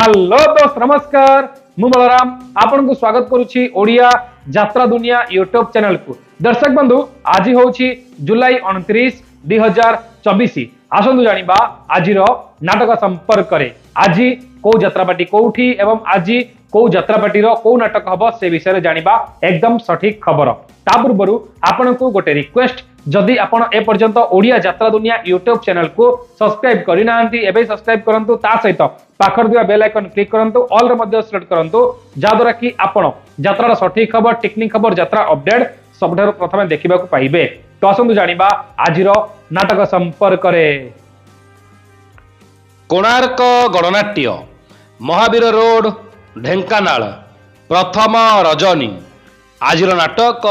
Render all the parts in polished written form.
Hello दोस्त नमस्कार मु बलराम आपन को स्वागत करुछि ओडिया यात्रा दुनिया यूट्यूब चैनल को। दर्शक बंधु आज होछि जुलाई 29 2024। आसंतु जानिबा आजिरो नाटक संपर्क रे। आज को यात्रापाटी कोठी एवं आज को यात्रापाटी रो को नाटक हबो से विषय रे जानिबा एकदम सठिक खबर। ता पूर्वरु आपन को गोटे रिक्वेस्ट, जदि आपण ए पर्यंत ओडिया यात्रा दुनिया यूट्यूब चैनल को सब्सक्राइब करि नांती एबे सब्सक्राइब करंतु, ता सहित पाखर दिया बेल आइकन क्लिक करंतु, ऑल रे मध्ये सिलेक्ट करंतु, जा द्वारा कि आपण यात्रा सठिक खबर टेक्निक खबर यात्रा अपडेट सबठारु प्रथमे देखिबा को पाइबे। तो आसंतु जानिबा आजिरो नाटक संपर्क रे। कोणार्क गणनाट्य महावीर रोड ढेंकानाल प्रथम रजनी। आजिर नाटक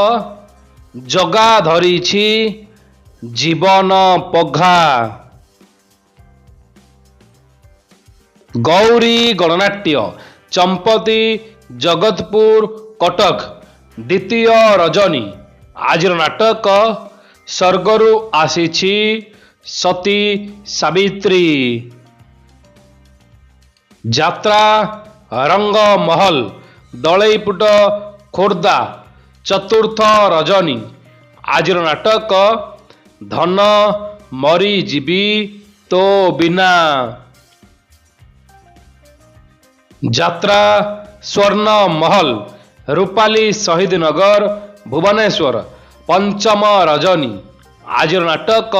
जगा धरिछि जीवन पघा। गौरी गणनाट्य चंपती जगतपुर कटक द्वितीय रजनी। आजिर नाटक स्वर्गरु आसीछि सती सावित्री। यात्रा रंग महल दलईपुट खोर्धा चतुर्थ रजनी। आजिर नाटक धन मरी जीवी तो बिना। यात्रा स्वर्ण महल रूपाली शहीद नगर भुवनेश्वर पंचम रजनी। आजिर नाटक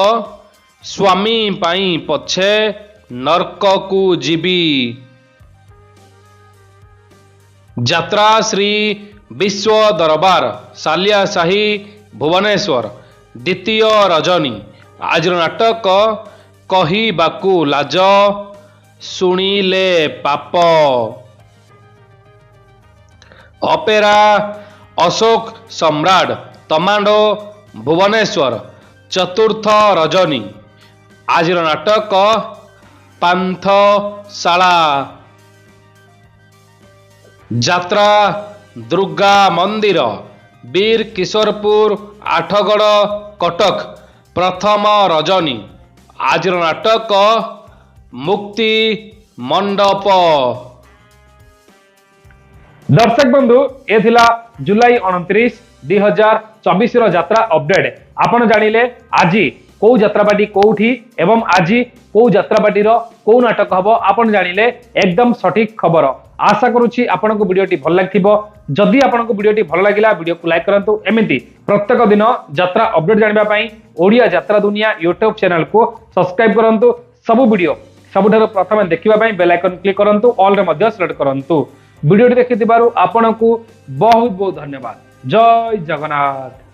स्वामी पाई पछे नरक को जीवी। यात्रा श्री विश्व दरबार सालिया शाही भुवनेश्वर द्वितीय रजनी। आजिर नाटक कहिबाकू लाज शुणिले पाप। अपेरा अशोक सम्राट तमांडो भुवनेश्वर चतुर्थ रजनी। आजिर नाटक पांथशाला। यात्रा दुर्गा मंदिर बीर किशोरपुर आठगड़ कटक प्रथम रजनी। आजिर नाटक मुक्ति मंडप। दर्शक बंधु ए थिला जुलाई 29 2024 रो यात्रा अपडेट। आपण जानिले आज को यात्रापाटी कोठी एवं आज को यात्रापाटी रो को नाटक हबो आपण जानिले एकदम सठिक खबर। आशा करूछि आपण को वीडियोटी भल लागिथिबो। जदि आपण को वीडियोटी भल लागिला वीडियो को लाइक करंतु। एमिति प्रत्येक दिन यात्रा अपडेट जानिबा पई ओडिया यात्रा दुनिया यूट्यूब चैनल को सब्सक्राइब करंतु। सब वीडियो सबठारु प्रथमे देखिबा पई बेल आइकन क्लिक करंतु, ऑल रे मध्ये सिलेक्ट करंतु। वीडियोटी देखिथिबारु आपण को बहुत बहुत धन्यवाद। जय जगन्नाथ।